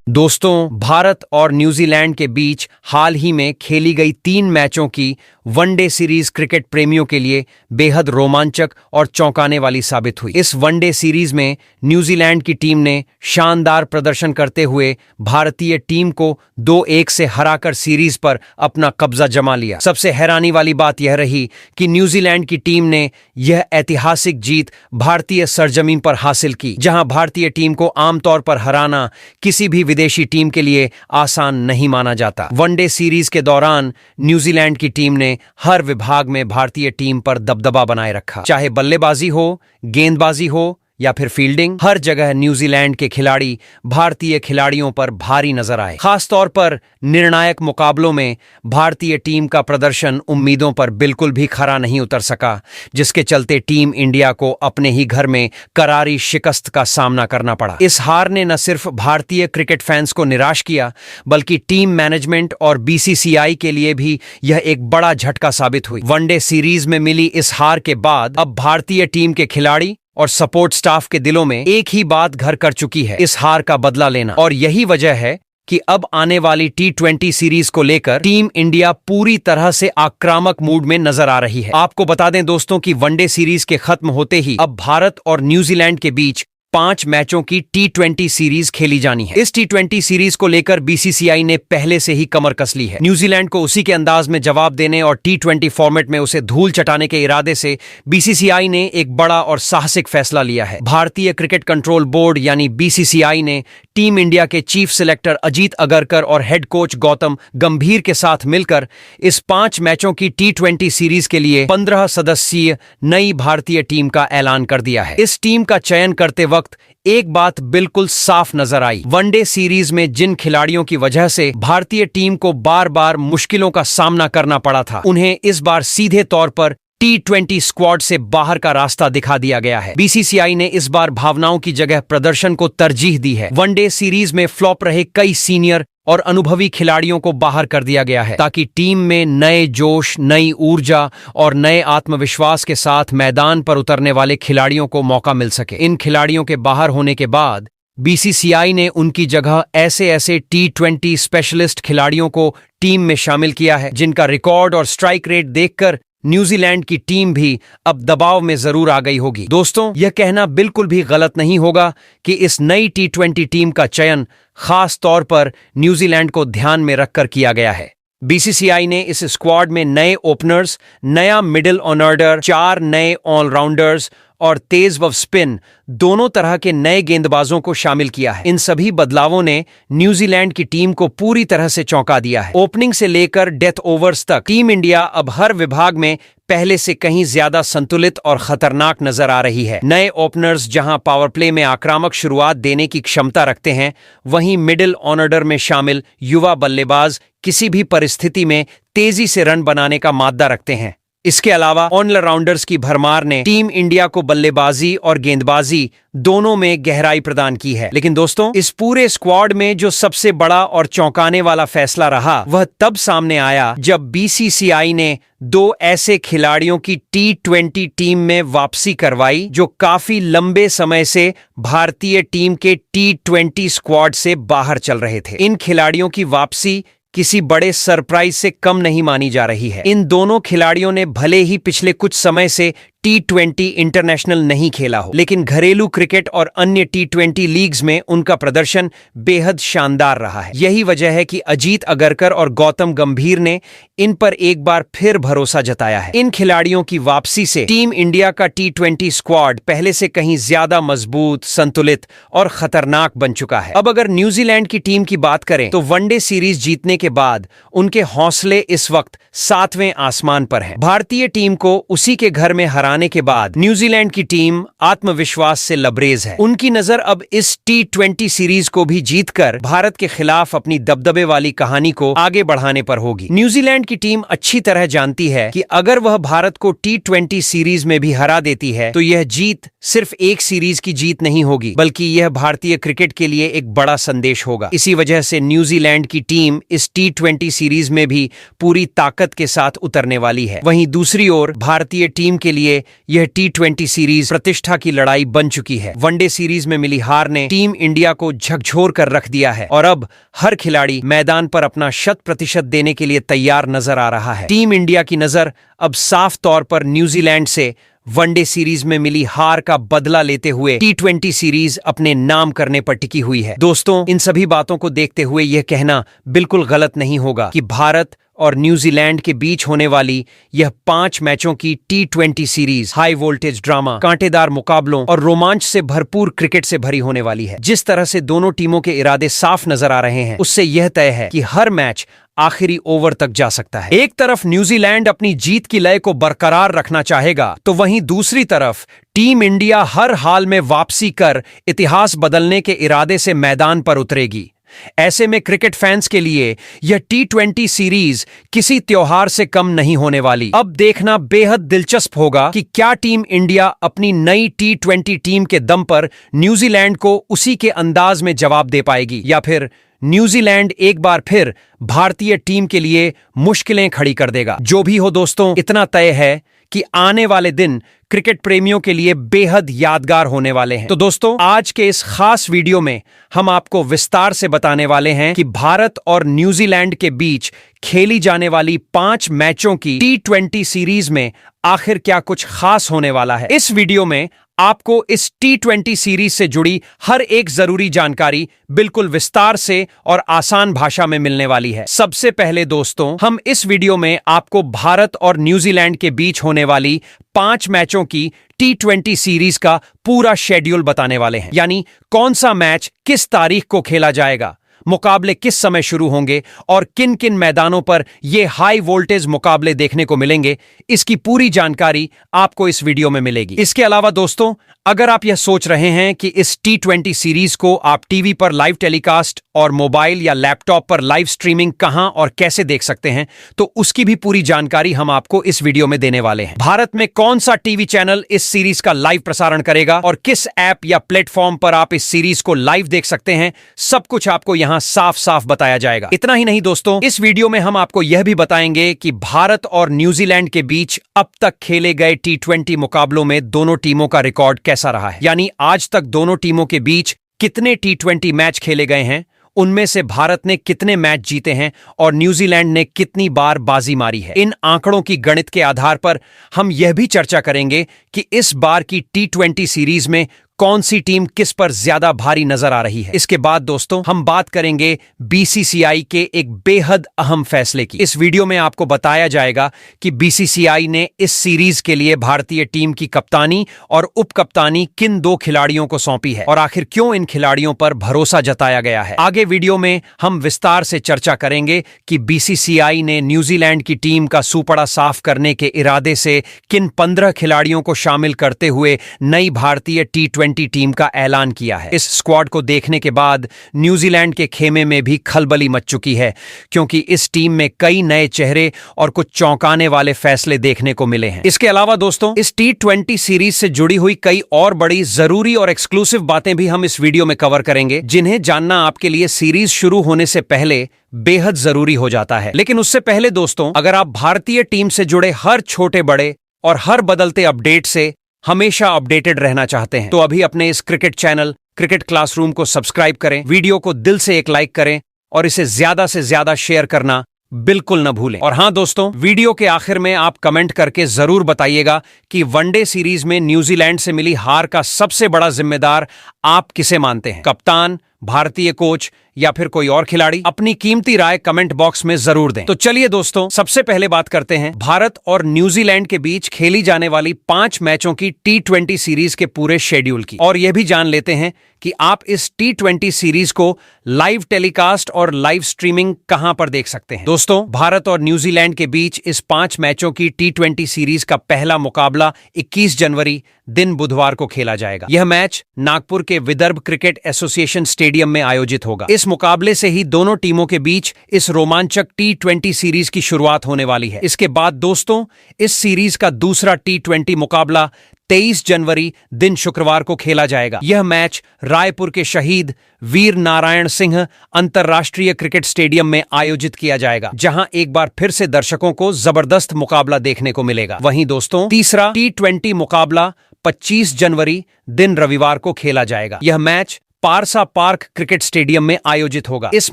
दोस्तों, भारत और न्यूजीलैंड के बीच हाल ही में खेली गई 3 मैचों की वनडे सीरीज क्रिकेट प्रेमियों के लिए बेहद रोमांचक और चौंकाने वाली साबित हुई। इस वनडे सीरीज में न्यूजीलैंड की टीम ने शानदार प्रदर्शन करते हुए भारतीय टीम को 2-1 से हराकर सीरीज पर अपना कब्जा जमा लिया। सबसे हैरानी वाली बात यह रही कि न्यूजीलैंड की टीम ने यह ऐतिहासिक जीत भारतीय सरजमीन पर हासिल की, जहां भारतीय टीम को आमतौर पर हराना किसी भी विदेशी टीम के लिए आसान नहीं माना जाता। वनडे सीरीज के दौरान न्यूजीलैंड की टीम ने हर विभाग में भारतीय टीम पर दबदबा बनाए रखा, चाहे बल्लेबाजी हो, गेंदबाजी हो या फिर फील्डिंग। हर जगह न्यूजीलैंड के खिलाड़ी भारतीय खिलाड़ियों पर भारी नजर आए। खास तौर पर निर्णायक मुकाबलों में भारतीय टीम का प्रदर्शन उम्मीदों पर बिल्कुल भी खरा नहीं उतर सका, जिसके चलते टीम इंडिया को अपने ही घर में करारी शिकस्त का सामना करना पड़ा। इस हार ने न सिर्फ भारतीय क्रिकेट फैंस को निराश किया, बल्कि टीम मैनेजमेंट और बीसीसीआई के लिए भी यह एक बड़ा झटका साबित हुई। वनडे सीरीज में मिली इस हार के बाद अब भारतीय टीम के खिलाड़ी और सपोर्ट स्टाफ के दिलों में एक ही बात घर कर चुकी है, इस हार का बदला लेना। और यही वजह है कि अब आने वाली T20 सीरीज को लेकर टीम इंडिया पूरी तरह से आक्रामक मूड में नजर आ रही है। आपको बता दें दोस्तों कि वनडे सीरीज के खत्म होते ही अब भारत और न्यूजीलैंड के बीच 5 मैचों की T20 सीरीज खेली जानी है। इस T20 सीरीज को लेकर बीसीसीआई ने पहले से ही कमर कस ली है। न्यूजीलैंड को उसी के अंदाज में जवाब देने और T20 फॉर्मेट में उसे धूल चटाने के इरादे से बीसीसीआई ने एक बड़ा और साहसिक फैसला लिया है। भारतीय क्रिकेट कंट्रोल बोर्ड यानी बीसीसीआई ने टीम इंडिया के चीफ सिलेक्टर अजीत अगरकर और हेड कोच गौतम गंभीर के साथ मिलकर इस 5 मैचों की T20 सीरीज के लिए 15 सदस्यीय नई भारतीय टीम का ऐलान कर दिया है। इस टीम का चयन करते वक्त एक बात बिल्कुल साफ नजर आई। वनडे सीरीज में जिन खिलाड़ियों की वजह से भारतीय टीम को बार बार मुश्किलों का सामना करना पड़ा था, उन्हें इस बार सीधे तौर पर T20 स्क्वाड से बाहर का रास्ता दिखा दिया गया है। बीसीसीआई ने इस बार भावनाओं की जगह प्रदर्शन को तरजीह दी है। वनडे सीरीज में फ्लॉप रहे कई सीनियर और अनुभवी खिलाड़ियों को बाहर कर दिया गया है, ताकि टीम में नए जोश, नई ऊर्जा और नए आत्मविश्वास के साथ मैदान पर उतरने वाले खिलाड़ियों को मौका मिल सके। इन खिलाड़ियों के बाहर होने के बाद बीसीसीआई ने उनकी जगह ऐसे T20 स्पेशलिस्ट खिलाड़ियों को टीम में शामिल किया है, जिनका रिकॉर्ड और स्ट्राइक रेट देखकर न्यूजीलैंड की टीम भी अब दबाव में जरूर आ गई होगी। दोस्तों, यह कहना बिल्कुल भी गलत नहीं होगा कि इस नई T20 टीम का चयन खास तौर पर न्यूजीलैंड को ध्यान में रखकर किया गया है। बीसीसीआई ने इस स्क्वाड में नए ओपनर्स, नया मिडिल ऑर्डर, 4 नए ऑलराउंडर्स और तेज व स्पिन दोनों तरह के नए गेंदबाजों को शामिल किया है। इन सभी बदलावों ने न्यूजीलैंड की टीम को पूरी तरह से चौंका दिया है। ओपनिंग से लेकर डेथ ओवर्स तक टीम इंडिया अब हर विभाग में पहले से कहीं ज्यादा संतुलित और खतरनाक नजर आ रही है। नए ओपनर्स जहां पावर प्ले में आक्रामक शुरुआत देने की क्षमता रखते हैं, वहीं मिडिल ऑर्डर में शामिल युवा बल्लेबाज किसी भी परिस्थिति में तेजी से रन बनाने का माद्दा रखते हैं। इसके अलावा ऑलराउंडर्स की भरमार ने टीम इंडिया को बल्लेबाजी और गेंदबाजी दोनों में गहराई प्रदान की है। लेकिन दोस्तों, इस पूरे स्क्वाड में जो सबसे बड़ा और चौंकाने वाला फैसला रहा, वह तब सामने आया जब बीसीसीआई ने 2 ऐसे खिलाड़ियों की T20 टीम में वापसी करवाई जो काफी लंबे समय से भारतीय टीम के T20 स्क्वाड से बाहर चल रहे थे। इन खिलाड़ियों की वापसी किसी बड़े सरप्राइज से कम नहीं मानी जा रही है। इन दोनों खिलाड़ियों ने भले ही पिछले कुछ समय से T20 इंटरनेशनल नहीं खेला हो, लेकिन घरेलू क्रिकेट और अन्य T20 लीग्स में उनका प्रदर्शन बेहद शानदार रहा है। यही वजह है कि अजीत अगरकर और गौतम गंभीर ने इन पर एक बार फिर भरोसा जताया है। इन खिलाड़ियों की वापसी से टीम इंडिया का T20 स्क्वाड पहले से कहीं ज्यादा मजबूत, संतुलित और खतरनाक बन चुका है। अब अगर न्यूजीलैंड की टीम की बात करें तो वनडे सीरीज जीतने के बाद उनके हौसले इस वक्त 7वें आसमान पर हैं। भारतीय टीम को उसी के घर में हराने के बाद न्यूजीलैंड की टीम आत्मविश्वास से लबरेज है। उनकी नजर अब इस T20 सीरीज को भी जीतकर भारत के खिलाफ अपनी दबदबे वाली कहानी को आगे बढ़ाने पर होगी। न्यूजीलैंड की टीम अच्छी तरह जानती है कि अगर वह भारत को T20 सीरीज में भी हरा देती है तो यह जीत सिर्फ एक सीरीज की जीत नहीं होगी, बल्कि यह भारतीय क्रिकेट के लिए एक बड़ा संदेश होगा। इसी वजह से न्यूजीलैंड की टीम इस T20 सीरीज में भी पूरी ताकत के साथ उतरने वाली है। वहीं दूसरी ओर भारतीय टीम के लिए यह T20 सीरीज प्रतिष्ठा की लड़ाई बन चुकी है। वनडे सीरीज में मिली हार ने टीम इंडिया को झकझोर कर रख दिया है और अब हर खिलाड़ी मैदान पर अपना 100% देने के लिए तैयार नजर आ रहा है। टीम इंडिया की नजर अब साफ तौर पर न्यूजीलैंड से वनडे सीरीज में मिली हार का बदला लेते हुए T20 सीरीज अपने नाम करने पर टिकी हुई है। दोस्तों, इन सभी बातों को देखते हुए यह कहना बिल्कुल गलत नहीं होगा कि भारत और न्यूजीलैंड के बीच होने वाली यह 5 मैचों की T20 series high voltage drama, कांटेदार मुकाबलों और रोमांच से भरपूर क्रिकेट से भरी होने वाली है। जिस तरह से दोनों टीमों के इरादे साफ नजर आ रहे हैं, उससे यह तय है कि हर मैच आखिरी ओवर तक जा सकता है। एक तरफ न्यूजीलैंड अपनी जीत की लय को बरकरार रखना चाहेगा, तो वहीं दूसरी तरफ टीम इंडिया हर हाल में वापसी कर इतिहास बदलने के इरादे से मैदान पर उतरेगी। ऐसे में क्रिकेट फैंस के लिए यह T20 सीरीज किसी त्योहार से कम नहीं होने वाली। अब देखना बेहद दिलचस्प होगा कि क्या टीम इंडिया अपनी नई T20 टीम के दम पर न्यूजीलैंड को उसी के अंदाज में जवाब दे पाएगी, या फिर न्यूजीलैंड एक बार फिर भारतीय टीम के लिए मुश्किलें खड़ी कर देगा। जो भी हो दोस्तों, इतना तय है कि आने वाले दिन क्रिकेट प्रेमियों के लिए बेहद यादगार होने वाले हैं। तो दोस्तों, आज के इस खास वीडियो में हम आपको विस्तार से बताने वाले हैं कि भारत और न्यूजीलैंड के बीच खेली जाने वाली 5 मैचों की T20 सीरीज में आखिर क्या कुछ खास होने वाला है। इस वीडियो में आपको इस T20 सीरीज से जुड़ी हर एक जरूरी जानकारी बिल्कुल विस्तार से और आसान भाषा में मिलने वाली है। सबसे पहले दोस्तों, हम इस वीडियो में आपको भारत और न्यूजीलैंड के बीच होने वाली 5 मैचों की T20 सीरीज का पूरा शेड्यूल बताने वाले हैं। यानी कौन सा मैच किस तारीख को खेला जाएगा, मुकाबले किस समय शुरू होंगे और किन किन मैदानों पर ये हाई वोल्टेज मुकाबले देखने को मिलेंगे, इसकी पूरी जानकारी आपको इस वीडियो में मिलेगी। इसके अलावा दोस्तों, अगर आप यह सोच रहे हैं कि इस T20 सीरीज को आप टीवी पर लाइव टेलीकास्ट और मोबाइल या लैपटॉप पर लाइव स्ट्रीमिंग कहां और कैसे देख सकते हैं, तो उसकी भी पूरी जानकारी हम आपको इस वीडियो में देने वाले हैं। भारत में कौन सा टीवी चैनल इस सीरीज का लाइव प्रसारण करेगा और किस ऐप या प्लेटफॉर्म पर आप इस सीरीज को लाइव देख सकते हैं, सब कुछ आपको यहां साफ साफ बताया जाएगा। इतना ही नहीं दोस्तों, इस वीडियो में हम आपको यह भी बताएंगे कि भारत और न्यूजीलैंड के बीच अब तक खेले गए T20 मुकाबलों में दोनों टीमों का रिकॉर्ड कैसा रहा है। यानी आज तक दोनों टीमों के बीच कितने T20 मैच खेले गए हैं, उनमें से भारत ने कितने मैच जीते हैं और न्यूजीलैंड ने कितनी बार बाजी मारी है। इन आंकड़ों की गणित के आधार पर हम यह भी चर्चा करेंगे कि इस बार की T20 सीरीज में कौन सी टीम किस पर ज्यादा भारी नजर आ रही है। इसके बाद दोस्तों, हम बात करेंगे BCCI के एक बेहद अहम फैसले की। इस वीडियो में आपको बताया जाएगा कि BCCI ने इस सीरीज के लिए भारतीय टीम की कप्तानी और उप कप्तानी किन 2 खिलाड़ियों को सौंपी है और आखिर क्यों इन खिलाड़ियों पर भरोसा जताया गया है। आगे वीडियो में हम विस्तार से चर्चा करेंगे कि BCCI ने न्यूजीलैंड की टीम का सुपड़ा साफ करने के इरादे से किन 15 खिलाड़ियों को शामिल करते हुए नई भारतीय T20 टीम का ऐलान किया है। इस स्क्वाड को देखने के बाद न्यूजीलैंड के खेमे में भी खलबली मच चुकी है, क्योंकि इस टीम में कई नए चेहरे और कुछ चौंकाने वाले फैसले देखने को मिले हैं। इसके अलावा दोस्तों, इस T20 सीरीज से जुड़ी हुई कई और बड़ी जरूरी और एक्सक्लूसिव बातें भी हम इस वीडियो में कवर करेंगे, जिन्हें जानना आपके लिए सीरीज शुरू होने से पहले बेहद जरूरी हो जाता है। लेकिन उससे पहले दोस्तों, अगर आप भारतीय टीम से जुड़े हर छोटे बड़े और हर बदलते अपडेट से हमेशा अपडेटेड रहना चाहते हैं, तो अभी अपने इस क्रिकेट चैनल क्रिकेट क्लासरूम को सब्सक्राइब करें, वीडियो को दिल से एक लाइक करें और इसे ज्यादा से ज्यादा शेयर करना बिल्कुल न भूलें। और हां दोस्तों, वीडियो के आखिर में आप कमेंट करके जरूर बताइएगा कि वनडे सीरीज में न्यूजीलैंड से मिली हार का सबसे बड़ा जिम्मेदार आप किसे मानते हैं, कप्तान, भारतीय कोच या फिर कोई और खिलाड़ी। अपनी कीमती राय कमेंट बॉक्स में जरूर दें। तो चलिए दोस्तों, सबसे पहले बात करते हैं भारत और न्यूजीलैंड के बीच खेली जाने वाली 5 मैचों की T20 सीरीज के पूरे शेड्यूल की, और यह भी जान लेते हैं कि आप इस T20 सीरीज को लाइव टेलीकास्ट और लाइव स्ट्रीमिंग कहां पर देख सकते हैं। दोस्तों, भारत और न्यूजीलैंड के बीच इस 5 मैचों की T20 सीरीज का पहला मुकाबला 21 जनवरी दिन बुधवार को खेला जाएगा। यह मैच नागपुर के विदर्भ क्रिकेट एसोसिएशन स्टेडियम में आयोजित होगा। इस मुकाबले से ही दोनों टीमों के बीच इस रोमांचक T20 सीरीज की शुरुआत होने वाली है। इसके बाद दोस्तों, इस सीरीज का दूसरा T20 मुकाबला 23 जनवरी दिन शुक्रवार को खेला जाएगा। यह मैच रायपुर के शहीद वीर नारायण सिंह अंतर्राष्ट्रीय क्रिकेट स्टेडियम में आयोजित किया जाएगा, जहां एक बार फिर से दर्शकों को जबरदस्त मुकाबला देखने को मिलेगा। वहीं दोस्तों, तीसरा T20 मुकाबला 25 जनवरी दिन रविवार को खेला जाएगा। यह मैच पारसा पार्क क्रिकेट स्टेडियम में आयोजित होगा। इस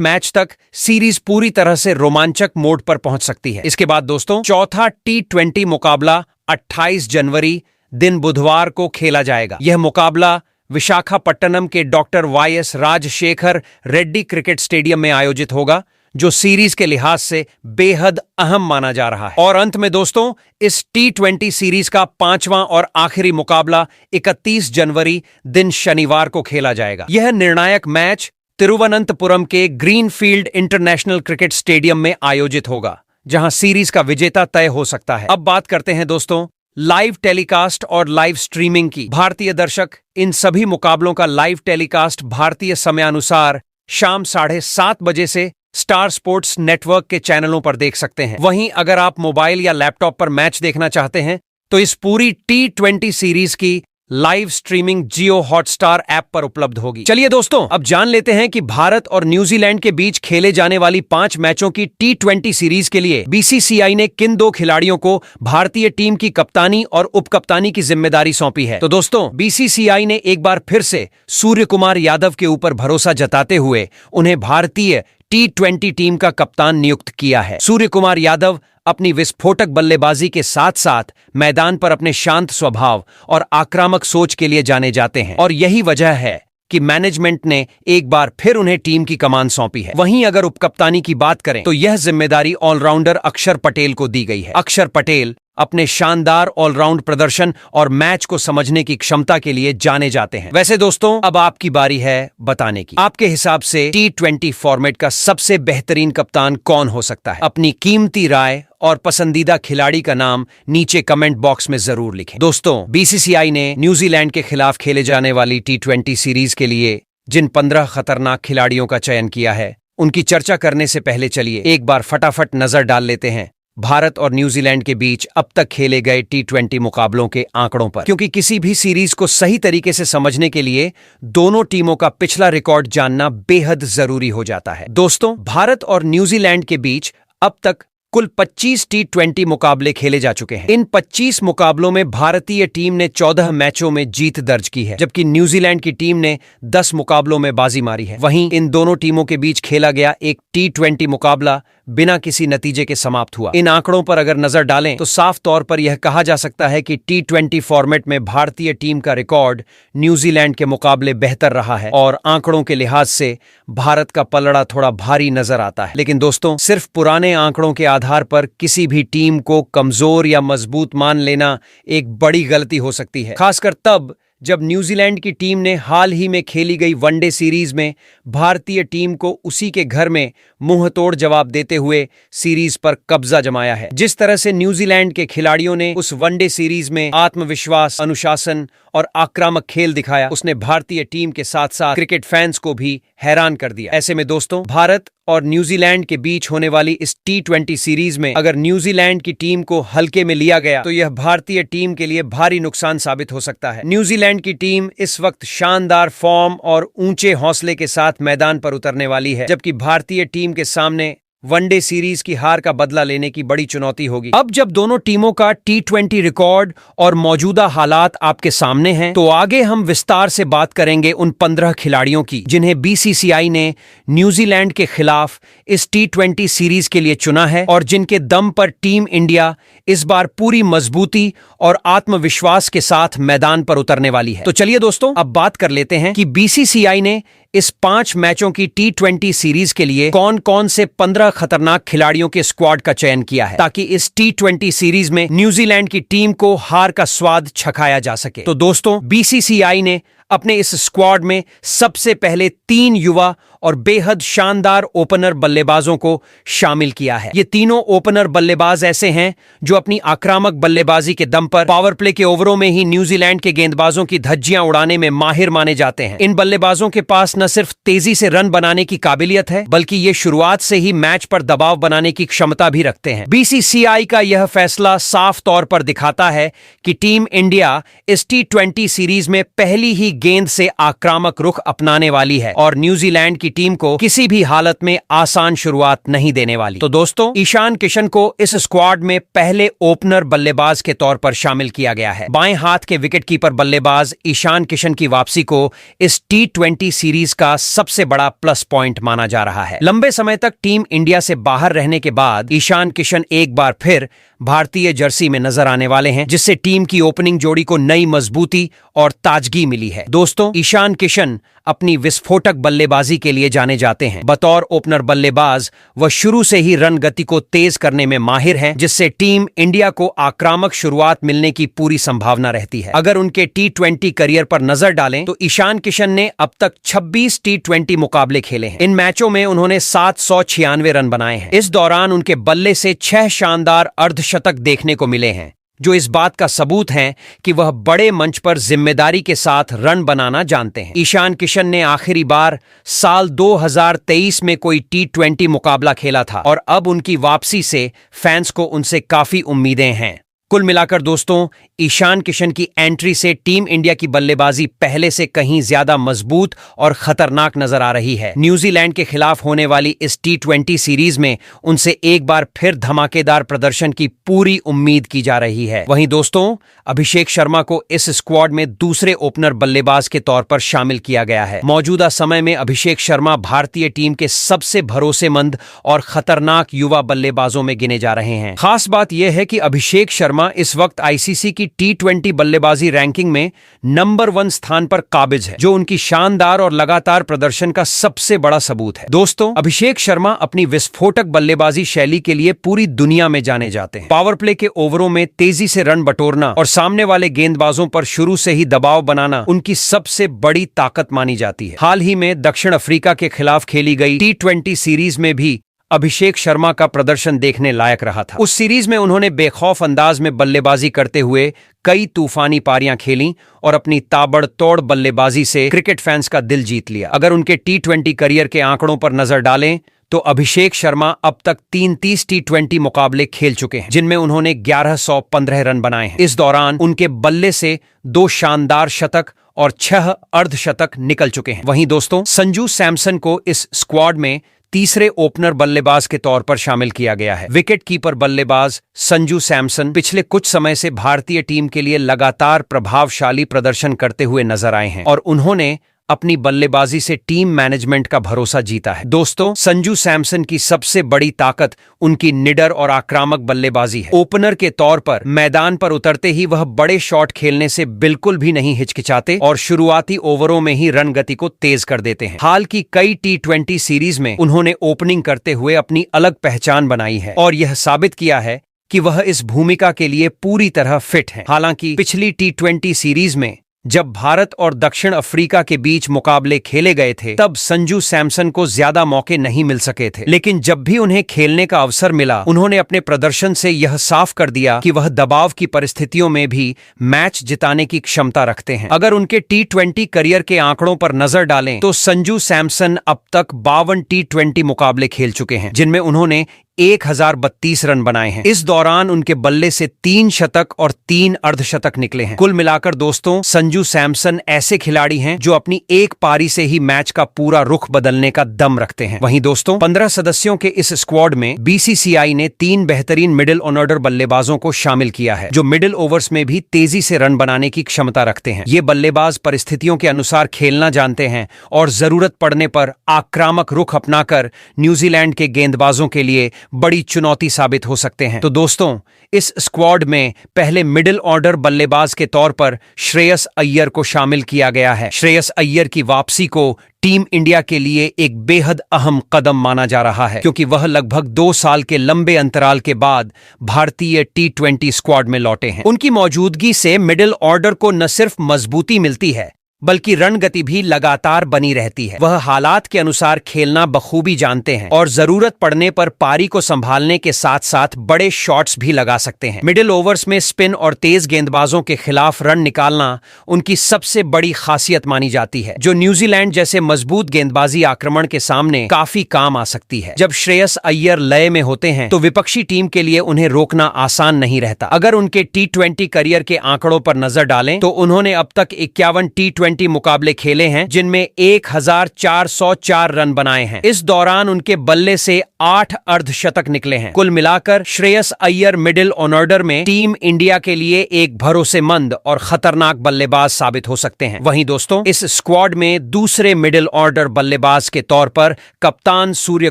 मैच तक सीरीज पूरी तरह से रोमांचक मोड पर पहुंच सकती है। इसके बाद दोस्तों, चौथा T20 मुकाबला 28 जनवरी दिन बुधवार को खेला जाएगा। यह मुकाबला विशाखापट्टनम के doctor YS Rajasekhara Reddy cricket stadium में आयोजित होगा, जो सीरीज के लिहाज से बेहद अहम माना जा रहा है। और अंत में दोस्तों, इस T20 सीरीज का पांचवां और आखिरी मुकाबला 31 जनवरी दिन शनिवार को खेला जाएगा। यह निर्णायक मैच तिरुवनंतपुरम के ग्रीनफील्ड इंटरनेशनल क्रिकेट स्टेडियम में आयोजित होगा, जहां सीरीज का विजेता तय हो सकता है। अब बात करते हैं दोस्तों लाइव टेलीकास्ट और लाइव स्ट्रीमिंग की। भारतीय दर्शक इन सभी मुकाबलों का लाइव टेलीकास्ट भारतीय समयानुसार शाम 7:30 बजे से स्टार स्पोर्ट्स नेटवर्क के चैनलों पर देख सकते हैं। वहीं अगर आप मोबाइल या लैपटॉप पर मैच देखना चाहते हैं तो इस पूरी T20 सीरीज की लाइव स्ट्रीमिंग जियो हॉटस्टार ऐप पर उपलब्ध होगी। चलिए दोस्तों, अब जान लेते हैं कि भारत और न्यूजीलैंड के बीच खेले जाने वाली 5 मैचों की T20 सीरीज के लिए BCCI ने किन 2 खिलाड़ियों को भारतीय टीम की कप्तानी और उपकप्तानी की जिम्मेदारी सौंपी है। तो दोस्तों, BCCI ने एक बार फिर से सूर्य कुमार यादव के ऊपर भरोसा जताते हुए उन्हें भारतीय T20 टीम का कप्तान नियुक्त किया है। सूर्य कुमार यादव अपनी विस्फोटक बल्लेबाजी के साथ साथ मैदान पर अपने शांत स्वभाव और आक्रामक सोच के लिए जाने जाते हैं, और यही वजह है कि मैनेजमेंट ने एक बार फिर उन्हें टीम की कमान सौंपी है। वहीं अगर उपकप्तानी की बात करें तो यह जिम्मेदारी ऑलराउंडर अक्षर पटेल को दी गई है। अक्षर पटेल अपने शानदार ऑलराउंड प्रदर्शन और मैच को समझने की क्षमता के लिए जाने जाते हैं। वैसे दोस्तों, अब आपकी बारी है बताने की, आपके हिसाब से T20 फॉर्मेट का सबसे बेहतरीन कप्तान कौन हो सकता है? अपनी कीमती राय और पसंदीदा खिलाड़ी का नाम नीचे कमेंट बॉक्स में जरूर लिखें। दोस्तों, BCCI ने न्यूजीलैंड के खिलाफ खेले जाने वाली T20 सीरीज के लिए जिन 15 खतरनाक खिलाड़ियों का चयन किया है, उनकी चर्चा करने से पहले चलिए एक बार फटाफट नजर डाल लेते हैं भारत और न्यूजीलैंड के बीच अब तक खेले गए T20 मुकाबलों के आंकड़ों पर, क्योंकि किसी भी सीरीज को सही तरीके से समझने के लिए दोनों टीमों का पिछला रिकॉर्ड जानना बेहद जरूरी हो जाता है। दोस्तों, भारत और न्यूजीलैंड के बीच अब तक कुल 25 T20 मुकाबले खेले जा चुके हैं। इन 25 मुकाबलों में भारतीय टीम ने 14 मैचों में जीत दर्ज की है, जबकि न्यूजीलैंड की टीम ने 10 मुकाबलों में बाजी मारी है। वहीं इन दोनों टीमों के बीच खेला गया एक T20 मुकाबला बिना किसी नतीजे के समाप्त हुआ। इन आंकड़ों पर अगर नजर डालें तो साफ तौर पर यह कहा जा सकता है कि T20 फॉर्मेट में भारतीय टीम का रिकॉर्ड न्यूजीलैंड के मुकाबले बेहतर रहा है, और आंकड़ों के लिहाज से भारत का पलड़ा थोड़ा भारी नजर आता है। लेकिन दोस्तों, सिर्फ पुराने आंकड़ों के आधार पर किसी भी टीम को कमजोर या मजबूत मान लेना एक बड़ी गलती हो सकती है, खासकर तब जब न्यूजीलैंड की टीम ने हाल ही में खेली गई वनडे सीरीज में भारतीय टीम को उसी के घर में मुंहतोड़ जवाब देते हुए सीरीज पर कब्जा जमाया है। जिस तरह से न्यूजीलैंड के खिलाड़ियों ने उस वनडे सीरीज में आत्मविश्वास, अनुशासन और आक्रामक खेल दिखाया, उसने भारतीय टीम के साथ साथ क्रिकेट फैंस को भी हैरान कर दिया। ऐसे में दोस्तों, भारत और न्यूजीलैंड के बीच होने वाली इस T20 सीरीज में अगर न्यूजीलैंड की टीम को हल्के में लिया गया तो यह भारतीय टीम के लिए भारी नुकसान साबित हो सकता है। न्यूजीलैंड की टीम इस वक्त शानदार फॉर्म और ऊंचे हौसले के साथ मैदान पर उतरने वाली है, जबकि भारतीय टीम के सामने वनडे सीरीज की हार का बदला लेने की बड़ी चुनौती होगी। अब जब दोनों टीमों का T20 रिकॉर्ड और मौजूदा हालात आपके सामने हैं, तो आगे हम विस्तार से बात करेंगे उन 15 खिलाड़ियों की जिन्हें BCCI ने न्यूजीलैंड के खिलाफ इस T20 सीरीज के लिए चुना है, और जिनके दम पर टीम इंडिया इस बार पूरी मजबूती और आत्मविश्वास के साथ मैदान पर उतरने वाली है। तो चलिए दोस्तों, अब बात कर लेते हैं कि BCCI ने इस 5 मैचों की T20 सीरीज के लिए कौन कौन से 15 खतरनाक खिलाड़ियों के स्क्वाड का चयन किया है, ताकि इस T20 सीरीज में न्यूजीलैंड की टीम को हार का स्वाद चखाया जा सके। तो दोस्तों, BCCI ने अपने इस स्क्वाड में सबसे पहले 3 युवा और बेहद शानदार ओपनर बल्लेबाजों को शामिल किया है। ये तीनों ओपनर बल्लेबाज ऐसे हैं जो अपनी आक्रामक बल्लेबाजी के दम पर पावर प्ले के ओवरों में ही न्यूजीलैंड के गेंदबाजों की धज्जियां उड़ाने में माहिर माने जाते हैं। इन बल्लेबाजों के पास न सिर्फ तेजी से रन बनाने की काबिलियत है, बल्कि ये शुरुआत से ही मैच पर दबाव बनाने की क्षमता भी रखते हैं। बीसीसीआई का यह फैसला साफ तौर पर दिखाता है कि टीम इंडिया इस T20 सीरीज में पहली ही गेंद से आक्रामक रुख अपनाने वाली है और न्यूजीलैंड की टीम को किसी भी हालत में आसान शुरुआत नहीं देने वाली। तो दोस्तों, ईशान किशन को इस स्क्वाड में पहले ओपनर बल्लेबाज के तौर पर शामिल किया गया है। बाएं हाथ के विकेटकीपर बल्लेबाज ईशान किशन की वापसी को इस T20 सीरीज का सबसे बड़ा प्लस पॉइंट माना जा रहा है। लंबे समय तक टीम इंडिया से बाहर रहने के बाद ईशान किशन एक बार फिर भारतीय जर्सी में नजर आने वाले हैं, जिससे टीम की ओपनिंग जोड़ी को नई मजबूती और ताजगी मिली है। दोस्तों, ईशान किशन अपनी विस्फोटक बल्लेबाजी के लिए जाने जाते हैं। बतौर ओपनर बल्लेबाज वह शुरू से ही रन गति को तेज करने में माहिर हैं, जिससे टीम इंडिया को आक्रामक शुरुआत मिलने की पूरी संभावना रहती है। अगर उनके T20 करियर पर नजर डालें तो ईशान किशन ने अब तक 26 T20 मुकाबले खेले हैं। इन मैचों में उन्होंने 796 रन बनाए हैं। इस दौरान उनके बल्ले से 6 शानदार अर्धशतक देखने को मिले हैं, जो इस बात का सबूत है कि वह बड़े मंच पर जिम्मेदारी के साथ रन बनाना जानते हैं। ईशान किशन ने आखिरी बार साल 2023 में कोई T20 मुकाबला खेला था और अब उनकी वापसी से फैंस को उनसे काफी उम्मीदें हैं। कुल मिलाकर दोस्तों, ईशान किशन की एंट्री से टीम इंडिया की बल्लेबाजी पहले से कहीं ज्यादा मजबूत और खतरनाक नजर आ रही है। न्यूजीलैंड के खिलाफ होने वाली इस T20 सीरीज में उनसे एक बार फिर धमाकेदार प्रदर्शन की पूरी उम्मीद की जा रही है। वहीं दोस्तों, अभिषेक शर्मा को इस स्क्वाड में दूसरे ओपनर बल्लेबाज के तौर पर शामिल किया गया है। मौजूदा समय में अभिषेक शर्मा भारतीय टीम के सबसे भरोसेमंद और खतरनाक युवा बल्लेबाजों में गिने जा रहे हैं। खास बात यह है कि अभिषेक शर्मा इस वक्त आईसीसी की T20 बल्लेबाजी रैंकिंग में नंबर 1 स्थान पर काबिज है, जो उनकी शानदार और लगातार प्रदर्शन का सबसे बड़ा सबूत है। दोस्तों, अभिषेक शर्मा अपनी विस्फोटक बल्लेबाजी शैली के लिए पूरी दुनिया में जाने जाते हैं। पावर प्ले के ओवरों में तेजी से रन बटोरना और सामने वाले गेंदबाजों पर शुरू से ही दबाव बनाना उनकी सबसे बड़ी ताकत मानी जाती है। हाल ही में दक्षिण अफ्रीका के खिलाफ खेली गई T20 सीरीज में भी अभिषेक शर्मा का प्रदर्शन देखने लायक रहा था। उस सीरीज में उन्होंने बेखौफ अंदाज में बल्लेबाजी करते हुए कई तूफानी पारियां खेलीं और अपनी ताबड़तोड़ बल्लेबाजी से क्रिकेट फैंस का दिल जीत लिया। अगर उनके T20 करियर के आंकड़ों पर नजर डालें तो अभिषेक शर्मा अब तक 33 T20 मुकाबले खेल चुके हैं, जिनमें उन्होंने 1115 रन बनाए हैं। इस दौरान उनके बल्ले से 2 शानदार शतक और 6 अर्धशतक निकल चुके हैं। वहीं दोस्तों, संजू सैमसन को इस स्क्वाड में तीसरे ओपनर बल्लेबाज के तौर पर शामिल किया गया है। विकेट कीपर बल्लेबाज संजू सैमसन पिछले कुछ समय से भारतीय टीम के लिए लगातार प्रभावशाली प्रदर्शन करते हुए नजर आए हैं और उन्होंने अपनी बल्लेबाजी से टीम मैनेजमेंट का भरोसा जीता है। दोस्तों, संजू सैमसन की सबसे बड़ी ताकत उनकी निडर और आक्रामक बल्लेबाजी है। ओपनर के तौर पर मैदान पर उतरते ही वह बड़े शॉट खेलने से बिल्कुल भी नहीं हिचकिचाते और शुरुआती ओवरों में ही रन गति को तेज कर देते हैं। हाल की कई T20 सीरीज में उन्होंने ओपनिंग करते हुए अपनी अलग पहचान बनाई है और यह साबित किया है कि वह इस भूमिका के लिए पूरी तरह फिट हैं। हालांकि पिछली T20 सीरीज में जब भारत और दक्षिण अफ्रीका के बीच मुकाबले खेले गए थे, तब संजू सैमसन को ज्यादा मौके नहीं मिल सके थे, लेकिन जब भी उन्हें खेलने का अवसर मिला, उन्होंने अपने प्रदर्शन से यह साफ कर दिया कि वह दबाव की परिस्थितियों में भी मैच जिताने की क्षमता रखते हैं। अगर उनके T20 करियर के आंकड़ों पर नजर डालें तो संजू सैमसन अब तक 52 T20 मुकाबले खेल चुके हैं, जिनमें उन्होंने 1032 रन बनाए हैं। इस दौरान उनके बल्ले से 3 शतक और 3 अर्धशतक निकले हैं। कुल मिलाकर दोस्तों, संजू सैमसन ऐसे खिलाड़ी हैं जो अपनी एक पारी से ही मैच का पूरा रुख बदलने का दम रखते हैं। वहीं दोस्तों, 15 सदस्यों के इस स्क्वाड में बीसीसीआई ने 3 बेहतरीन मिडिल ऑर्डर बल्लेबाजों को शामिल किया है, जो मिडिल ओवर्स में भी तेजी से रन बनाने की क्षमता रखते हैं। ये बल्लेबाज परिस्थितियों के अनुसार खेलना जानते हैं और जरूरत पड़ने पर आक्रामक रुख अपनाकर न्यूजीलैंड के गेंदबाजों के लिए बड़ी चुनौती साबित हो सकते हैं। तो दोस्तों, इस स्क्वाड में पहले मिडिल ऑर्डर बल्लेबाज के तौर पर श्रेयस अय्यर को शामिल किया गया है। श्रेयस अय्यर की वापसी को टीम इंडिया के लिए एक बेहद अहम कदम माना जा रहा है, क्योंकि वह लगभग 2 साल के लंबे अंतराल के बाद भारतीय T20 स्क्वाड में लौटे हैं। उनकी मौजूदगी से मिडिल ऑर्डर को न सिर्फ मजबूती मिलती है, बल्कि रन गति भी लगातार बनी रहती है। वह हालात के अनुसार खेलना बखूबी जानते हैं और जरूरत पड़ने पर पारी को संभालने के साथ साथ बड़े शॉट्स भी लगा सकते हैं। मिडिल ओवर्स में स्पिन और तेज गेंदबाजों के खिलाफ रन निकालना उनकी सबसे बड़ी खासियत मानी जाती है, जो न्यूजीलैंड जैसे मजबूत गेंदबाजी आक्रमण के सामने काफी काम आ सकती है। जब श्रेयस अय्यर लय में होते हैं तो विपक्षी टीम के लिए उन्हें रोकना आसान नहीं रहता। अगर उनके T20 करियर के आंकड़ों पर नजर डालें तो उन्होंने अब तक 51 T20 मुकाबले खेले हैं, जिनमें 1404 रन बनाए हैं। इस दौरान उनके बल्ले से 8 अर्धशतक निकले हैं। कुल मिलाकर श्रेयस अय्यर मिडिल ऑर्डर में टीम इंडिया के लिए एक भरोसेमंद और खतरनाक बल्लेबाज साबित हो सकते हैं। वहीं दोस्तों, इस स्क्वाड में दूसरे मिडिल ऑर्डर बल्लेबाज के तौर पर कप्तान सूर्य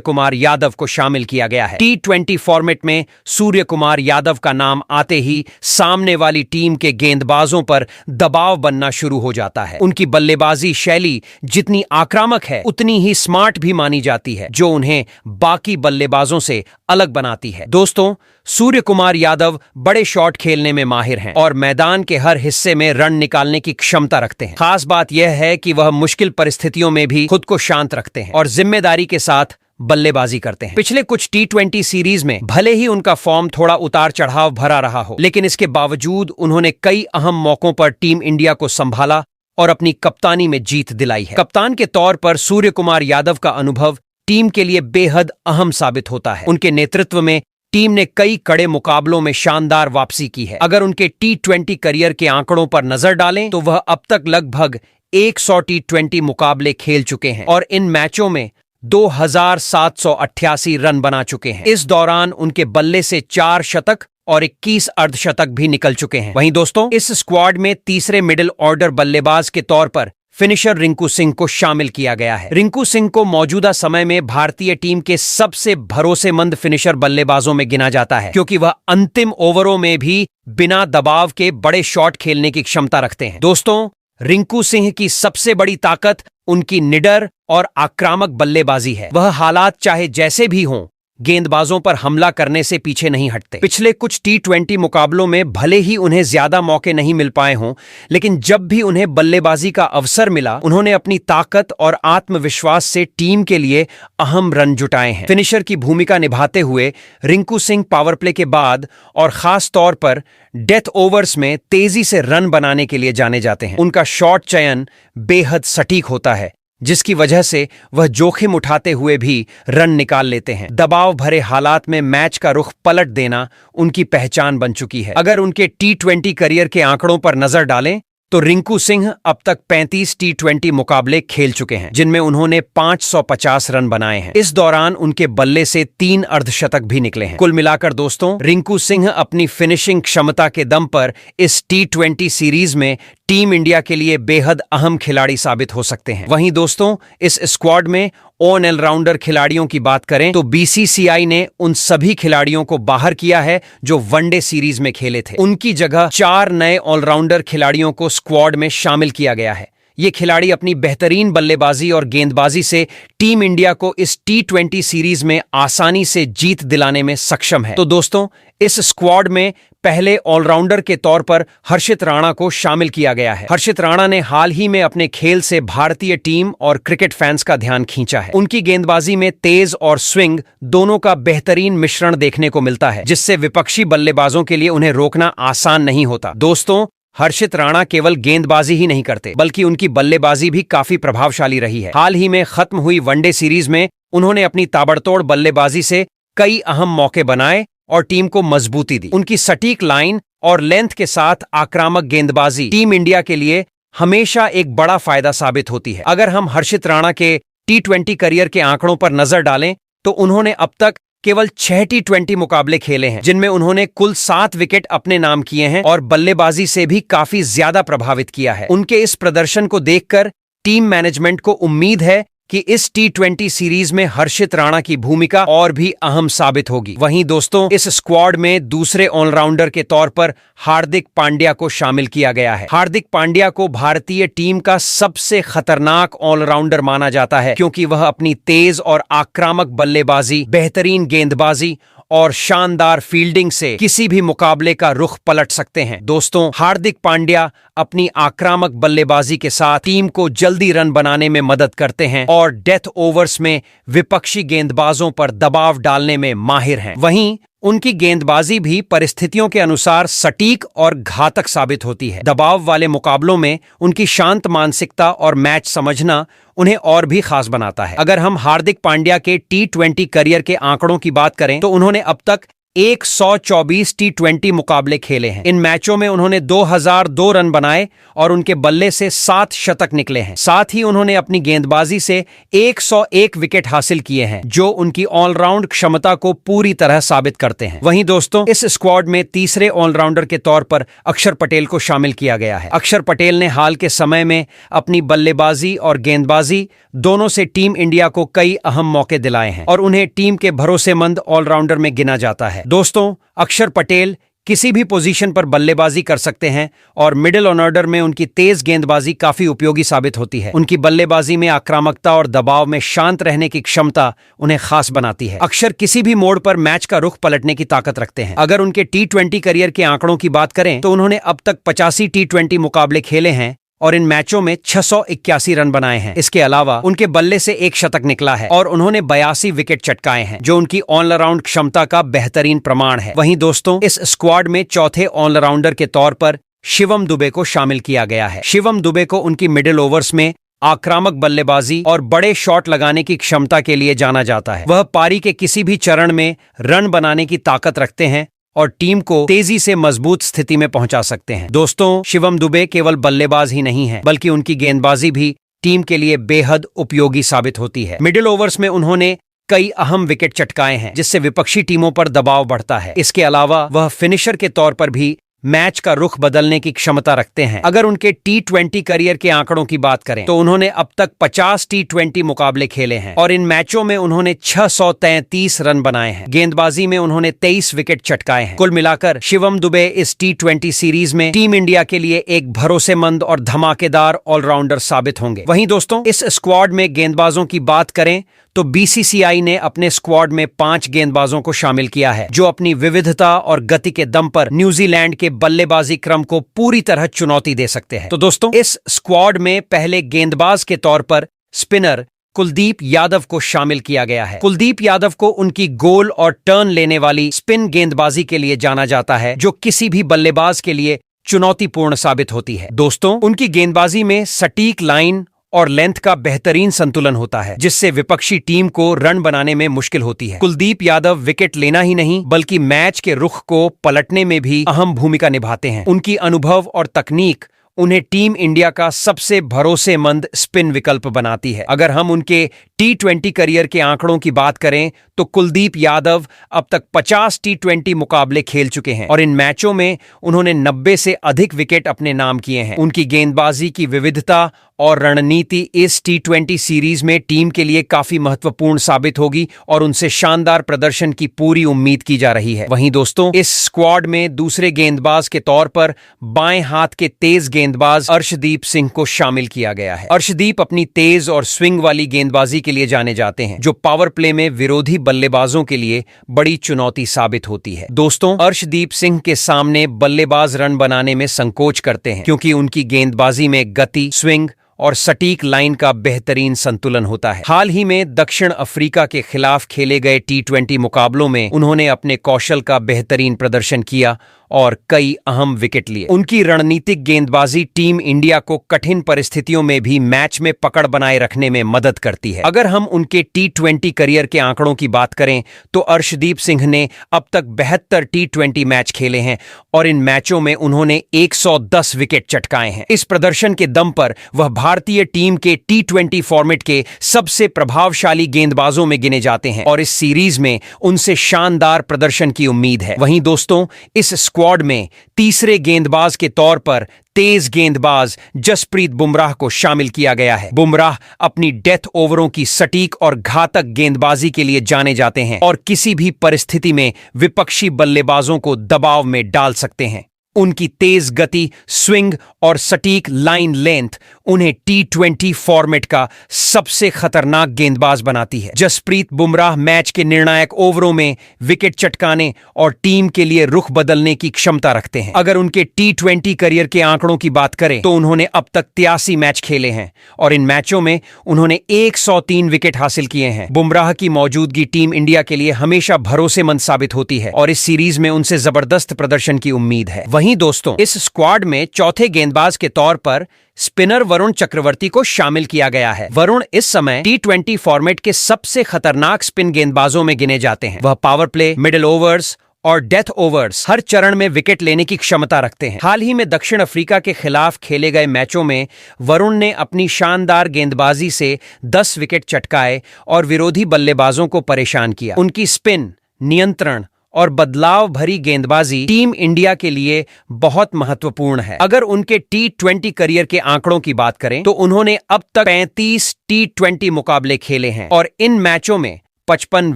कुमार यादव को शामिल किया गया है। T20 फॉर्मेट में सूर्य कुमार यादव का नाम आते ही सामने वाली टीम के गेंदबाजों पर दबाव बनना शुरू हो जाता है। उनकी बल्लेबाजी शैली जितनी आक्रामक है उतनी ही स्मार्ट भी मानी जाती है, जो उन्हें बाकी बल्लेबाजों से अलग बनाती है। दोस्तों, सूर्य कुमार यादव बड़े शॉट खेलने में माहिर हैं और मैदान के हर हिस्से में रन निकालने की क्षमता रखते हैं। खास बात यह है कि वह मुश्किल परिस्थितियों में भी खुद को शांत रखते हैं और जिम्मेदारी के साथ बल्लेबाजी करते हैं। पिछले कुछ T20 सीरीज में भले ही उनका फॉर्म थोड़ा उतार चढ़ाव भरा रहा हो, लेकिन इसके बावजूद उन्होंने कई अहम मौकों पर टीम इंडिया को संभाला और अपनी कप्तानी में जीत दिलाई है। कप्तान के तौर पर सूर्य कुमार यादव का अनुभव टीम के लिए बेहद अहम साबित होता है। उनके नेतृत्व में टीम ने कई कड़े मुकाबलों में शानदार वापसी की है। अगर उनके T20 करियर के आंकड़ों पर नजर डालें तो वह अब तक लगभग 100 T20 मुकाबले खेल चुके हैं और इन मैचों में 2788 रन बना चुके हैं। इस दौरान उनके बल्ले से 4 शतक और 21 अर्धशतक भी निकल चुके हैं। वहीं दोस्तों, इस स्क्वाड में तीसरे मिडिल ऑर्डर बल्लेबाज के तौर पर फिनिशर रिंकू सिंह को शामिल किया गया है। रिंकू सिंह को मौजूदा समय में भारतीय टीम के सबसे भरोसेमंद फिनिशर बल्लेबाजों में गिना जाता है, क्योंकि वह अंतिम ओवरों में भी बिना दबाव के बड़े शॉट खेलने की क्षमता रखते हैं। दोस्तों, रिंकू सिंह की सबसे बड़ी ताकत उनकी निडर और आक्रामक बल्लेबाजी है। वह हालात चाहे जैसे भी हों, गेंदबाजों पर हमला करने से पीछे नहीं हटते। पिछले कुछ T20 मुकाबलों में भले ही उन्हें ज्यादा मौके नहीं मिल पाए हों, लेकिन जब भी उन्हें बल्लेबाजी का अवसर मिला, उन्होंने अपनी ताकत और आत्मविश्वास से टीम के लिए अहम रन जुटाए हैं। फिनिशर की भूमिका निभाते हुए रिंकू सिंह पावर प्ले के बाद और खास तौर पर डेथ ओवर्स में तेजी से रन बनाने के लिए जाने जाते हैं। उनका शॉट चयन बेहद सटीक होता है, जिसकी वजह से वह जोखिम उठाते हुए भी रन निकाल लेते हैं। दबाव भरे हालात में मैच का रुख पलट देना उनकी पहचान बन चुकी है। अगर उनके T20 करियर के आंकड़ों पर नजर डालें तो रिंकू सिंह अब तक 35 T20 मुकाबले खेल चुके हैं, जिनमें उन्होंने 550 रन बनाए हैं। इस दौरान उनके बल्ले से 3 अर्धशतक भी निकले हैं। कुल मिलाकर दोस्तों, रिंकू सिंह अपनी फिनिशिंग क्षमता के दम पर इस T20 सीरीज में टीम इंडिया के लिए बेहद अहम खिलाड़ी साबित हो सकते हैं। वहीं दोस्तों, इस स्क्वाड में ऑलराउंडर खिलाड़ियों की बात करें तो BCCI ने उन सभी खिलाड़ियों को बाहर किया है जो वनडे सीरीज में खेले थे। उनकी जगह 4 नए ऑलराउंडर खिलाड़ियों को स्क्वाड में शामिल किया गया है। ये खिलाड़ी अपनी बेहतरीन बल्लेबाजी और गेंदबाजी से टीम इंडिया को इस T20 सीरीज में आसानी से जीत दिलाने में सक्षम है। तो दोस्तों, इस स्क्वाड में पहले ऑलराउंडर के तौर पर हर्षित राणा को शामिल किया गया है। हर्षित राणा ने हाल ही में अपने खेल से भारतीय टीम और क्रिकेट फैंस का ध्यान खींचा है। उनकी गेंदबाजी में तेज और स्विंग दोनों का बेहतरीन मिश्रण देखने को मिलता है, जिससे विपक्षी बल्लेबाजों के लिए उन्हें रोकना आसान नहीं होता। दोस्तों, हर्षित राणा केवल गेंदबाजी ही नहीं करते, बल्कि उनकी बल्लेबाजी भी काफी प्रभावशाली रही है। हाल ही में खत्म हुई वनडे सीरीज में उन्होंने अपनी ताबड़तोड़ बल्लेबाजी से कई अहम मौके बनाए और टीम को मजबूती दी। उनकी सटीक लाइन और लेंथ के साथ आक्रामक गेंदबाजी टीम इंडिया के लिए हमेशा एक बड़ा फायदा साबित होती है। अगर हम हर्षित राणा के T20 करियर के आंकड़ों पर नजर डालें तो उन्होंने अब तक केवल 6 T20 मुकाबले खेले हैं, जिनमें उन्होंने कुल 7 विकेट अपने नाम किए हैं और बल्लेबाजी से भी काफी ज्यादा प्रभावित किया है। उनके इस प्रदर्शन को देखकर टीम मैनेजमेंट को उम्मीद है कि इस T20 सीरीज में हर्षित राणा की भूमिका और भी अहम साबित होगी। वहीं दोस्तों, इस स्क्वाड में दूसरे ऑलराउंडर के तौर पर हार्दिक पांड्या को शामिल किया गया है। हार्दिक पांड्या को भारतीय टीम का सबसे खतरनाक ऑलराउंडर माना जाता है, क्योंकि वह अपनी तेज और आक्रामक बल्लेबाजी, बेहतरीन गेंदबाजी और शानदार फील्डिंग से किसी भी मुकाबले का रुख पलट सकते हैं। दोस्तों, हार्दिक पांड्या अपनी आक्रामक बल्लेबाजी के साथ टीम को जल्दी रन बनाने में मदद करते हैं और डेथ ओवर्स में विपक्षी गेंदबाजों पर दबाव डालने में माहिर हैं। वहीं उनकी गेंदबाजी भी परिस्थितियों के अनुसार सटीक और घातक साबित होती है। दबाव वाले मुकाबलों में उनकी शांत मानसिकता और मैच समझना उन्हें और भी खास बनाता है। अगर हम हार्दिक पांड्या के T20 करियर के आंकड़ों की बात करें तो उन्होंने अब तक 124 T20 मुकाबले खेले हैं। इन मैचों में उन्होंने 2002 रन बनाए और उनके बल्ले से 7 शतक निकले हैं। साथ ही उन्होंने अपनी गेंदबाजी से 101 विकेट हासिल किए हैं, जो उनकी ऑलराउंड क्षमता को पूरी तरह साबित करते हैं। वहीं दोस्तों, इस स्क्वाड में तीसरे ऑलराउंडर के तौर पर अक्षर पटेल को शामिल किया गया है। अक्षर पटेल ने हाल के समय में अपनी बल्लेबाजी और गेंदबाजी दोनों से टीम इंडिया को कई अहम मौके दिलाए हैं और उन्हें टीम के भरोसेमंद ऑलराउंडर में गिना जाता है। दोस्तों, अक्षर पटेल किसी भी पोजीशन पर बल्लेबाजी कर सकते हैं और मिडिल ऑर्डर में उनकी तेज गेंदबाजी काफी उपयोगी साबित होती है। उनकी बल्लेबाजी में आक्रामकता और दबाव में शांत रहने की क्षमता उन्हें खास बनाती है। अक्षर किसी भी मोड़ पर मैच का रुख पलटने की ताकत रखते हैं। अगर उनके T20 करियर के आंकड़ों की बात करें तो उन्होंने अब तक 85 T20 मुकाबले खेले हैं और इन मैचों में 681 रन बनाए हैं। इसके अलावा उनके बल्ले से 1 शतक निकला है और उन्होंने 82 विकेट चटकाए हैं, जो उनकी ऑलराउंड क्षमता का बेहतरीन प्रमाण है। वहीं दोस्तों, इस स्क्वाड में चौथे ऑलराउंडर के तौर पर शिवम दुबे को शामिल किया गया है। शिवम दुबे को उनकी मिडिल ओवर्स में आक्रामक बल्लेबाजी और बड़े शॉट लगाने की क्षमता के लिए जाना जाता है। वह पारी के किसी भी चरण में रन बनाने की ताकत रखते हैं और टीम को तेजी से मजबूत स्थिति में पहुंचा सकते हैं। दोस्तों, शिवम दुबे केवल बल्लेबाज ही नहीं है, बल्कि उनकी गेंदबाजी भी टीम के लिए बेहद उपयोगी साबित होती है। मिडिल ओवर्स में उन्होंने कई अहम विकेट चटकाए हैं, जिससे विपक्षी टीमों पर दबाव बढ़ता है। इसके अलावा वह फिनिशर के तौर पर भी मैच का रुख बदलने की क्षमता रखते हैं। अगर उनके T20 करियर के आंकड़ों की बात करें तो उन्होंने अब तक 50 T20 मुकाबले खेले हैं और इन मैचों में उन्होंने 633 रन बनाए हैं। गेंदबाजी में उन्होंने 23 विकेट चटकाए हैं। कुल मिलाकर शिवम दुबे इस T20 सीरीज में टीम इंडिया के लिए एक भरोसेमंद और धमाकेदार ऑलराउंडर साबित होंगे। वहीं दोस्तों, इस स्क्वाड में गेंदबाजों की बात करें तो BCCI ने अपने स्क्वाड में 5 गेंदबाजों को शामिल किया है, जो अपनी विविधता और गति के दम पर न्यूजीलैंड के बल्लेबाजी क्रम को पूरी तरह चुनौती दे सकते हैं। तो दोस्तों, इस स्क्वाड में पहले गेंदबाज के तौर पर स्पिनर कुलदीप यादव को शामिल किया गया है। कुलदीप यादव को उनकी गोल और टर्न लेने वाली स्पिन गेंदबाजी के लिए जाना जाता है, जो किसी भी बल्लेबाज के लिए चुनौतीपूर्ण साबित होती है। दोस्तों, उनकी गेंदबाजी में सटीक लाइन और लेंथ का बेहतरीन संतुलन होता है, जिससे विपक्षी टीम को रन बनाने में मुश्किल होती है। कुलदीप यादव विकेट लेना ही नहीं, बल्कि मैच के रुख को पलटने में भी अहम भूमिका निभाते हैं। उनकी अनुभव और तकनीक उन्हें टीम इंडिया का सबसे भरोसेमंद स्पिन विकल्प बनाती है। अगर हम उनके T20 करियर के आंकड़ों की बात करें तो कुलदीप यादव अब तक 50 T20 मुकाबले खेल चुके हैं और इन मैचों में उन्होंने 90 से अधिक विकेट अपने नाम किए हैं। उनकी गेंदबाजी की विविधता और रणनीति इस T20 सीरीज में टीम के लिए काफी महत्वपूर्ण साबित होगी और उनसे शानदार प्रदर्शन की पूरी उम्मीद की जा रही है। वहीं दोस्तों, इस स्क्वाड में दूसरे गेंदबाज के तौर पर बाएं हाथ के तेज गेंदबाज अर्शदीप सिंह को शामिल किया गया है। अर्शदीप अपनी तेज और स्विंग वाली गेंदबाजी के लिए जाने जाते हैं, जो पावर प्ले में विरोधी बल्लेबाजों के लिए बड़ी चुनौती साबित होती है। दोस्तों, अर्शदीप सिंह के सामने बल्लेबाज रन बनाने में संकोच करते हैं, क्योंकि उनकी गेंदबाजी में गति, स्विंग और सटीक लाइन का बेहतरीन संतुलन होता है। हाल ही में दक्षिण अफ्रीका के खिलाफ खेले गए T20 मुकाबलों में उन्होंने अपने कौशल का बेहतरीन प्रदर्शन किया और कई अहम विकेट लिए। उनकी रणनीतिक गेंदबाजी टीम इंडिया को कठिन परिस्थितियों में भी मैच में पकड़ बनाए रखने में मदद करती है। अगर हम उनके T20 करियर के आंकड़ों की बात करें तो अर्शदीप सिंह ने अब तक 72 T20 मैच खेले हैं और इन मैचों में उन्होंने 110 विकेट चटकाए हैं। इस प्रदर्शन के दम पर वह भारतीय टीम के T20 फॉर्मेट के सबसे प्रभावशाली गेंदबाजों में गिने जाते हैं और इस सीरीज में उनसे शानदार प्रदर्शन की उम्मीद है। वहीं दोस्तों, इस स्क्वाड में तीसरे गेंदबाज के तौर पर तेज गेंदबाज जसप्रीत बुमराह को शामिल किया गया है। बुमराह अपनी डेथ ओवरों की सटीक और घातक गेंदबाजी के लिए जाने जाते हैं और किसी भी परिस्थिति में विपक्षी बल्लेबाजों को दबाव में डाल सकते हैं। उनकी तेज गति, स्विंग और सटीक लाइन लेंथ उन्हें टी20 फॉर्मेट का सबसे खतरनाक गेंदबाज बनाती है। जसप्रीत बुमराह मैच के निर्णायक ओवरों में विकेट चटकाने और टीम के लिए रुख बदलने की क्षमता रखते हैं। अगर उनके टी20 करियर के आंकड़ों की बात करें तो उन्होंने अब तक 83 मैच खेले हैं और इन मैचों में उन्होंने 103 विकेट हासिल किए हैं। बुमराह की मौजूदगी टीम इंडिया के लिए हमेशा भरोसेमंद साबित होती है और इस सीरीज में उनसे जबरदस्त प्रदर्शन की उम्मीद है। वहीं दोस्तों, इस स्क्वाड में चौथे गेंदबाज के तौर पर स्पिनर वरुण चक्रवर्ती को शामिल किया गया है। वरुण इस समय टी20 फॉर्मेट के सबसे खतरनाक स्पिन गेंदबाजों में गिने जाते हैं। वह पावर प्ले, मिडिल ओवर्स और डेथ ओवर्स हर चरण में विकेट लेने की क्षमता रखते हैं। हाल ही में दक्षिण अफ्रीका के खिलाफ खेले गए मैचों में वरुण ने अपनी शानदार गेंदबाजी से 10 विकेट चटकाए और विरोधी बल्लेबाजों को परेशान किया। उनकी स्पिन, नियंत्रण और बदलाव भरी गेंदबाजी टीम इंडिया के लिए बहुत महत्वपूर्ण है। अगर उनके टी20 करियर के आंकड़ों की बात करें तो उन्होंने अब तक 35 टी20 मुकाबले खेले हैं और इन मैचों में 55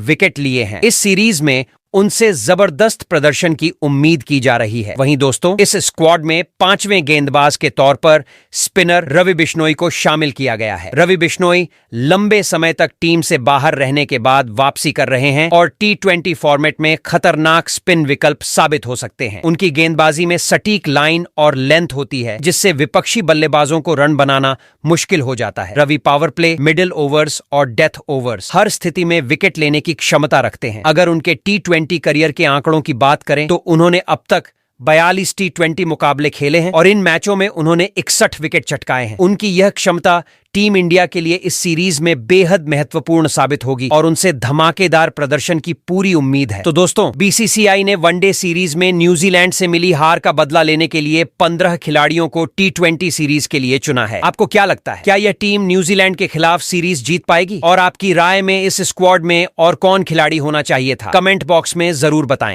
विकेट लिए हैं। इस सीरीज में उनसे जबरदस्त प्रदर्शन की उम्मीद की जा रही है। वहीं दोस्तों, इस स्क्वाड में 5वें गेंदबाज के तौर पर स्पिनर रवि बिश्नोई को शामिल किया गया है। रवि बिश्नोई लंबे समय तक टीम से बाहर रहने के बाद वापसी कर रहे हैं और टी20 फॉर्मेट में खतरनाक स्पिन विकल्प साबित हो सकते हैं। उनकी गेंदबाजी में सटीक लाइन और लेंथ होती है जिससे विपक्षी बल्लेबाजों को रन बनाना मुश्किल हो जाता है। Ravi power play, middle overs और डेथ ओवर्स हर स्थिति में विकेट लेने की क्षमता रखते हैं। अगर उनके टी20 करियर के आंकड़ों की बात करें तो उन्होंने अब तक 42 टी20 मुकाबले खेले हैं और इन मैचों में उन्होंने 61 विकेट चटकाए हैं। उनकी यह क्षमता टीम इंडिया के लिए इस सीरीज में बेहद महत्वपूर्ण साबित होगी और उनसे धमाकेदार प्रदर्शन की पूरी उम्मीद है। तो दोस्तों, बीसीसीआई ने वनडे सीरीज में न्यूजीलैंड से मिली हार का बदला लेने के लिए 15 खिलाड़ियों को टी20 सीरीज के लिए चुना है। आपको क्या लगता है, क्या यह टीम न्यूजीलैंड के खिलाफ सीरीज जीत पाएगी? और आपकी राय में इस स्क्वाड में और कौन खिलाड़ी होना चाहिए था? कमेंट बॉक्स में जरूर बताएं।